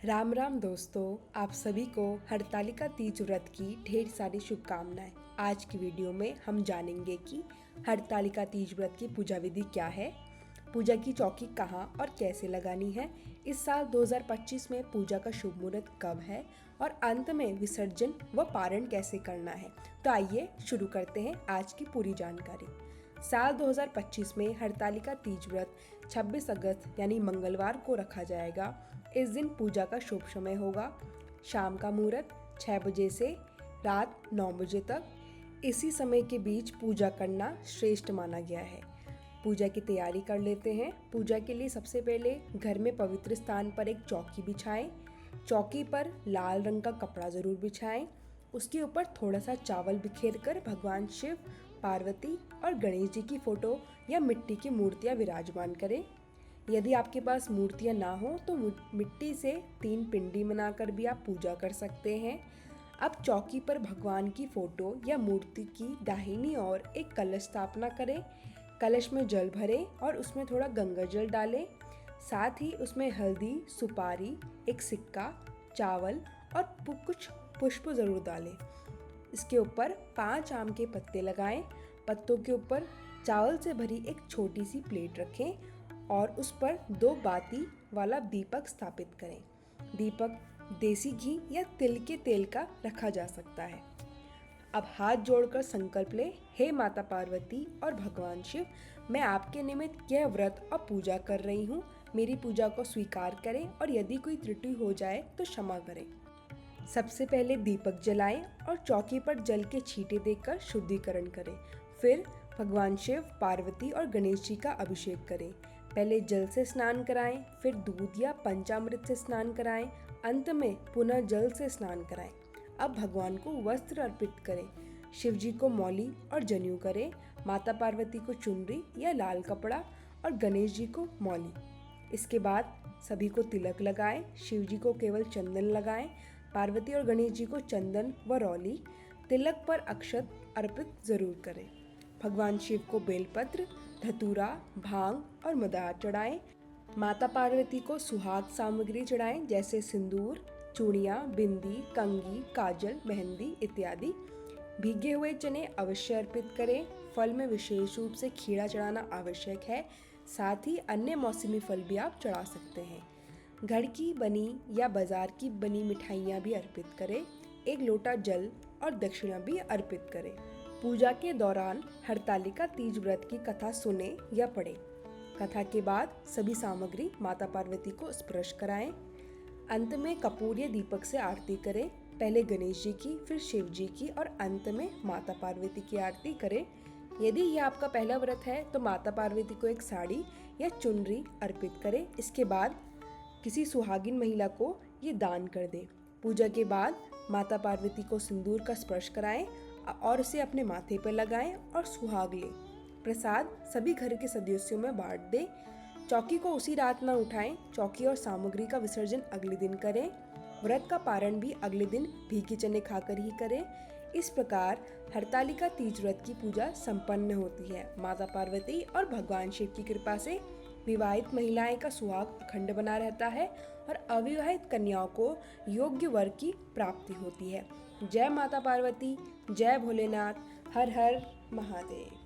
राम राम दोस्तों, आप सभी को हरतालिका तीज व्रत की ढेर सारी शुभकामनाएं। आज की वीडियो में हम जानेंगे कि हरतालिका तीज व्रत की पूजा विधि क्या है, पूजा की चौकी कहाँ और कैसे लगानी है, इस साल 2025 में पूजा का शुभ मुहूर्त कब है और अंत में विसर्जन व पारण कैसे करना है। तो आइए शुरू करते हैं आज की पूरी जानकारी। साल 2025 में हरतालिका तीज व्रत 26 अगस्त यानी मंगलवार को रखा जाएगा। इस दिन पूजा का शुभ समय होगा शाम का मुहूर्त 6 बजे से रात 9 बजे तक। इसी समय के बीच पूजा करना श्रेष्ठ माना गया है। पूजा की तैयारी कर लेते हैं। पूजा के लिए सबसे पहले घर में पवित्र स्थान पर एक चौकी बिछाएं। चौकी पर लाल रंग का कपड़ा जरूर बिछाएं। उसके ऊपर थोड़ा सा चावल बिखेर कर भगवान शिव, पार्वती और गणेश जी की फोटो या मिट्टी की मूर्तियां विराजमान करें। यदि आपके पास मूर्तियां ना हो तो मिट्टी से 3 पिंडी बनाकर भी आप पूजा कर सकते हैं। अब चौकी पर भगवान की फोटो या मूर्ति की दाहिनी ओर एक कलश स्थापना करें। कलश में जल भरें और उसमें थोड़ा गंगा जल डालें। साथ ही उसमें हल्दी, सुपारी, एक सिक्का, चावल और कुछ पुष्प जरूर डालें। इसके ऊपर 5 आम के पत्ते लगाएं। पत्तों के ऊपर चावल से भरी एक छोटी सी प्लेट रखें और उस पर 2 बाती वाला दीपक स्थापित करें। दीपक देसी घी या तिल के तेल का रखा जा सकता है। अब हाथ जोड़कर संकल्प ले, हे माता पार्वती और भगवान शिव, मैं आपके निमित्त यह व्रत और पूजा कर रही हूँ। मेरी पूजा को स्वीकार करें और यदि कोई त्रुटि हो जाए तो क्षमा करें। सबसे पहले दीपक जलाएं और चौकी पर जल के छींटे देकर शुद्धिकरण करें। फिर भगवान शिव, पार्वती और गणेश जी का अभिषेक करें। पहले जल से स्नान कराएं, फिर दूध या पंचामृत से स्नान कराएं, अंत में पुनः जल से स्नान कराएं। अब भगवान को वस्त्र अर्पित करें। शिव जी को मौली और जनेऊ करें, माता पार्वती को चुनरी या लाल कपड़ा और गणेश जी को मौली। इसके बाद सभी को तिलक लगाएं। शिव जी को केवल चंदन लगाएं, पार्वती और गणेश जी को चंदन व रौली। तिलक पर अक्षत अर्पित जरूर करें। भगवान शिव को बेलपत्र, धतूरा, भांग और मदार चढ़ाएं। माता पार्वती को सुहाग सामग्री चढ़ाएं, जैसे सिंदूर, चूड़ियाँ, बिंदी, कंघी, काजल, मेहंदी इत्यादि। भीगे हुए चने अवश्य अर्पित करें। फल में विशेष रूप से खीरा चढ़ाना आवश्यक है। साथ ही अन्य मौसमी फल भी आप चढ़ा सकते हैं। घर की बनी या बाजार की बनी मिठाइयाँ भी अर्पित करें। एक लोटा जल और दक्षिणा भी अर्पित करें। पूजा के दौरान हरतालिका तीज व्रत की कथा सुने या पढ़ें। कथा के बाद सभी सामग्री माता पार्वती को स्पर्श कराएं। अंत में कपूर या दीपक से आरती करें। पहले गणेश जी की, फिर शिव जी की और अंत में माता पार्वती की आरती करें। यदि यह आपका पहला व्रत है तो माता पार्वती को एक साड़ी या चुनरी अर्पित करें। इसके बाद किसी सुहागिन महिला को ये दान कर दें। पूजा के बाद माता पार्वती को सिंदूर का स्पर्श कराएं और उसे अपने माथे पर लगाएं और सुहाग लें। प्रसाद सभी घर के सदस्यों में बांट दें। चौकी को उसी रात न उठाएं। चौकी और सामग्री का विसर्जन अगले दिन करें। व्रत का पारण भी अगले दिन भीगे चने खाकर ही करें। इस प्रकार हरतालिका तीज व्रत की पूजा संपन्न होती है। माता पार्वती और भगवान शिव की कृपा से विवाहित महिलाएं का सुहाग अखंड बना रहता है और अविवाहित कन्याओं को योग्य वर की प्राप्ति होती है। जय माता पार्वती, जय भोलेनाथ, हर हर महादेव।